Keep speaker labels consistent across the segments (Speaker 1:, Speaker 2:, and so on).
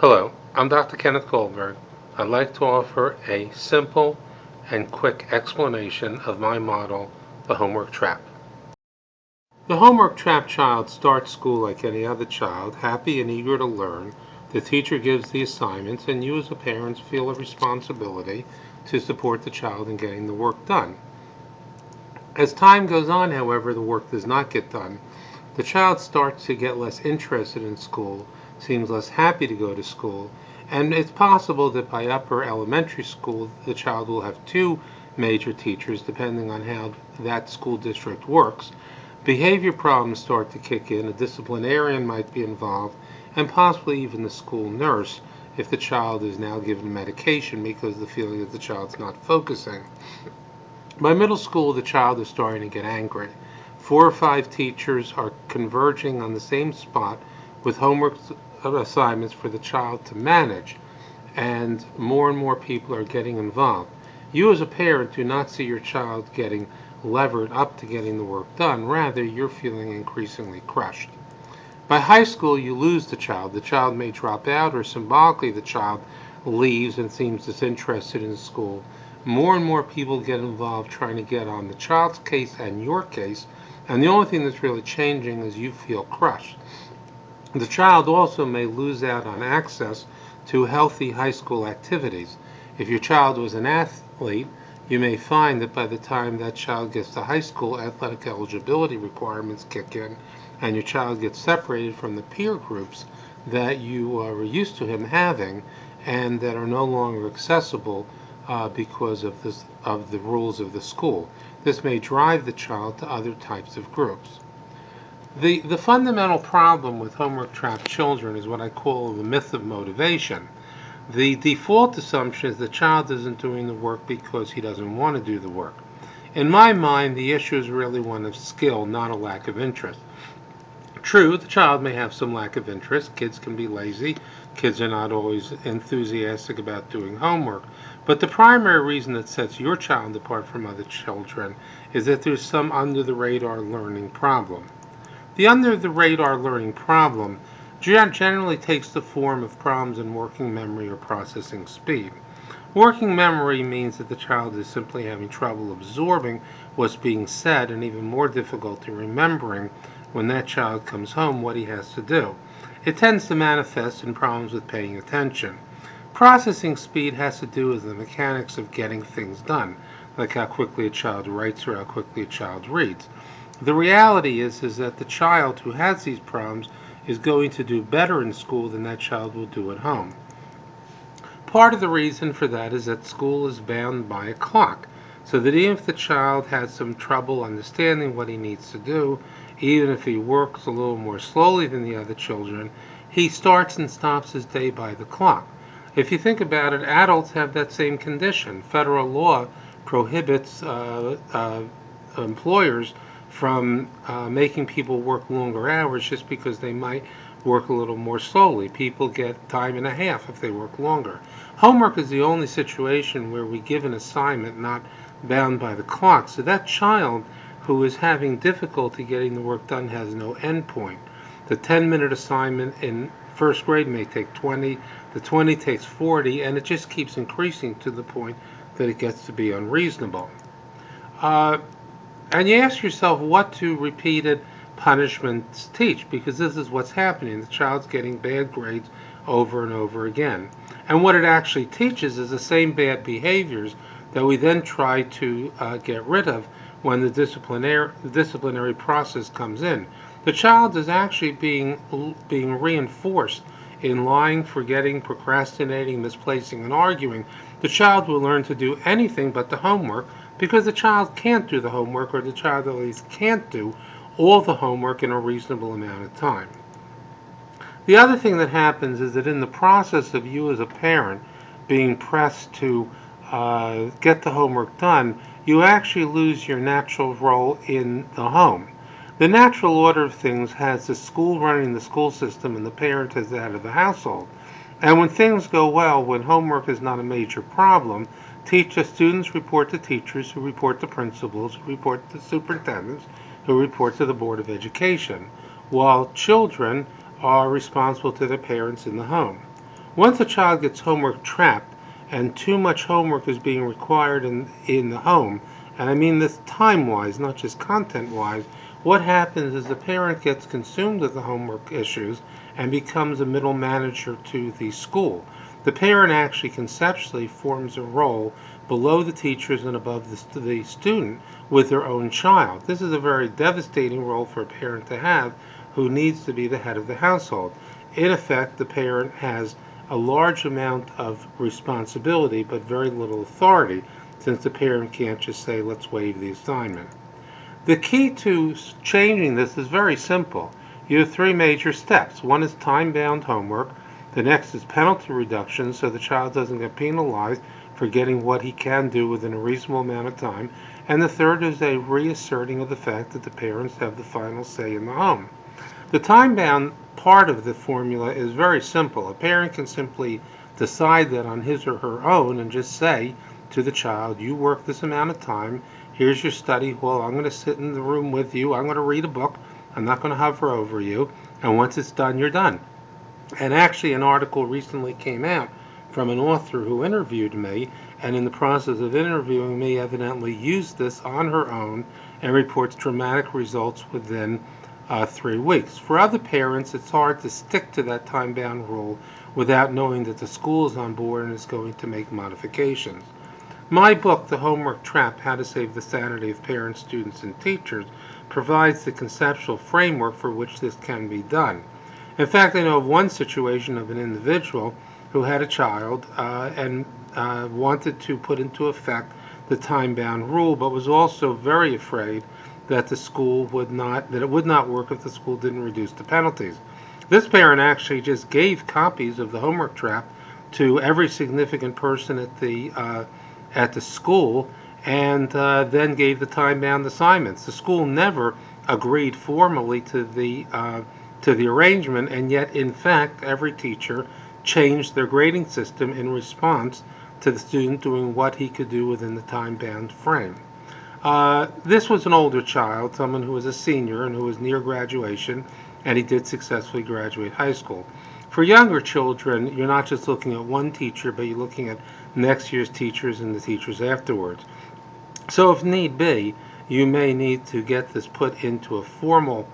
Speaker 1: Hello, I'm Dr. Kenneth Goldberg. I'd like to offer a simple and quick explanation of my model, the homework trap. The homework trap child starts school like any other child, happy and eager to learn. The teacher gives the assignments, and you as a parent feel a responsibility to support the child in getting the work done. As time goes on, however, the work does not get done. The child starts to get less interested in school, seems less happy to go to school, and it's possible that by upper elementary school the child will have two major teachers depending on how that school district works. Behavior problems start to kick in, a disciplinarian might be involved, and possibly even the school nurse if the child is now given medication because of the feeling that the child's not focusing. By middle school, the child is starting to get angry. 4 or 5 teachers are converging on the same spot with homework assignments for the child to manage, and more people are getting involved. You as a parent do not see your child getting levered up to getting the work done. Rather, you're feeling increasingly crushed. By high school, you lose the child. The child may drop out, or symbolically the child leaves and seems disinterested in school. More and more people get involved trying to get on the child's case and your case, and the only thing that's really changing is you feel crushed. The child also may lose out on access to healthy high school activities. If your child was an athlete, you may find that by the time that child gets to high school, athletic eligibility requirements kick in, and your child gets separated from the peer groups that you were used to him having and that are no longer accessible because of the rules of the school. This may drive the child to other types of groups. The fundamental problem with homework trapped children is what I call the myth of motivation. The default assumption is the child isn't doing the work because he doesn't want to do the work. In my mind, the issue is really one of skill, not a lack of interest. True, the child may have some lack of interest. Kids can be lazy. Kids are not always enthusiastic about doing homework. But the primary reason that sets your child apart from other children is that there's some under-the-radar learning problem. The under-the-radar learning problem generally takes the form of problems in working memory or processing speed. Working memory means that the child is simply having trouble absorbing what's being said and even more difficulty remembering when that child comes home what he has to do. It tends to manifest in problems with paying attention. Processing speed has to do with the mechanics of getting things done, like how quickly a child writes or how quickly a child reads. The reality is that the child who has these problems is going to do better in school than that child will do at home. Part of the reason for that is that school is bound by a clock, so that even if the child has some trouble understanding what he needs to do, even if he works a little more slowly than the other children, he starts and stops his day by the clock. If you think about it, adults have that same condition. Federal law prohibits employers from making people work longer hours just because they might work a little more slowly. People get time and a half if they work longer. Homework is the only situation where we give an assignment not bound by the clock. So that child who is having difficulty getting the work done has no endpoint. The 10-minute assignment in first grade may take 20, the 20 takes 40, and it just keeps increasing to the point that it gets to be unreasonable. And you ask yourself, what do repeated punishments teach? Because this is what's happening. The child's getting bad grades over and over again. And what it actually teaches is the same bad behaviors that we then try to get rid of when the disciplinary process comes in. The child is actually being reinforced in lying, forgetting, procrastinating, misplacing, and arguing. The child will learn to do anything but the homework because the child can't do the homework, or the child at least can't do all the homework in a reasonable amount of time. The other thing that happens is that in the process of you as a parent being pressed to get the homework done, you actually lose your natural role in the home. The natural order of things has the school running the school system and the parent is that of the household. And when things go well, when homework is not a major problem, students report to teachers, who report to principals, who report to superintendents, who report to the Board of Education, while children are responsible to their parents in the home. Once a child gets homework trapped and too much homework is being required in the home, and I mean this time-wise, not just content-wise, what happens is the parent gets consumed with the homework issues and becomes a middle manager to the school. The parent actually conceptually forms a role below the teachers and above the student with their own child. This is a very devastating role for a parent to have who needs to be the head of the household. In effect, the parent has a large amount of responsibility but very little authority, since the parent can't just say, let's waive the assignment. The key to changing this is very simple. You have three major steps. One is time-bound homework. The next is penalty reduction, so the child doesn't get penalized for getting what he can do within a reasonable amount of time. And the third is a reasserting of the fact that the parents have the final say in the home. The time-bound part of the formula is very simple. A parent can simply decide that on his or her own and just say to the child, you work this amount of time, here's your study hall, I'm going to sit in the room with you, I'm going to read a book, I'm not going to hover over you, and once it's done, you're done. And actually an article recently came out from an author who interviewed me, and in the process of interviewing me evidently used this on her own and reports dramatic results within 3 weeks. For other parents, it's hard to stick to that time-bound rule without knowing that the school is on board and is going to make modifications. My book, The Homework Trap, How to Save the Sanity of Parents, Students, and Teachers, provides the conceptual framework for which this can be done. In fact, I know of one situation of an individual who had a child and wanted to put into effect the time-bound rule, but was also very afraid that it would not work if the school didn't reduce the penalties. This parent actually just gave copies of the homework trap to every significant person at the school, and then gave the time-bound assignments. The school never agreed formally to the arrangement, and yet, in fact, every teacher changed their grading system in response to the student doing what he could do within the time-bound frame. This was an older child, someone who was a senior and who was near graduation, and he did successfully graduate high school. For younger children, you're not just looking at one teacher, but you're looking at next year's teachers and the teachers afterwards. So if need be, you may need to get this put into a formal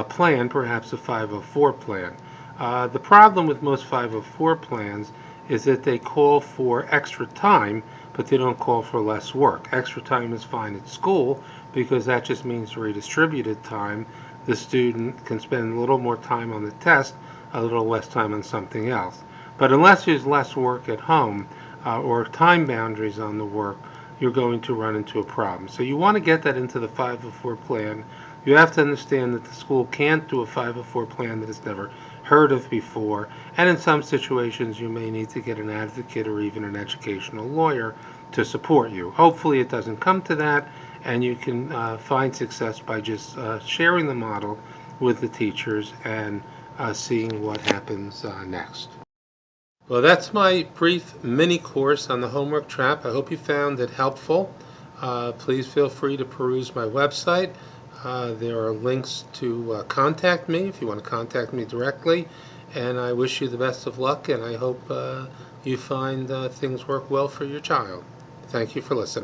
Speaker 1: plan, perhaps a 504 plan. The problem with most 504 plans is that they call for extra time, but they don't call for less work. Extra time is fine at school because that just means redistributed time. The student can spend a little more time on the test, a little less time on something else. But unless there's less work at home or time boundaries on the work, you're going to run into a problem. So you want to get that into the 504 plan. You have to understand that the school can't do a 504 plan that it's never heard of before, and in some situations you may need to get an advocate or even an educational lawyer to support you. Hopefully it doesn't come to that, and you can find success by just sharing the model with the teachers and seeing what happens next. Well, that's my brief mini course on the homework trap. I hope you found it helpful. Please feel free to peruse my website. There are links to contact me if you want to contact me directly. And I wish you the best of luck, and I hope you find things work well for your child. Thank you for listening.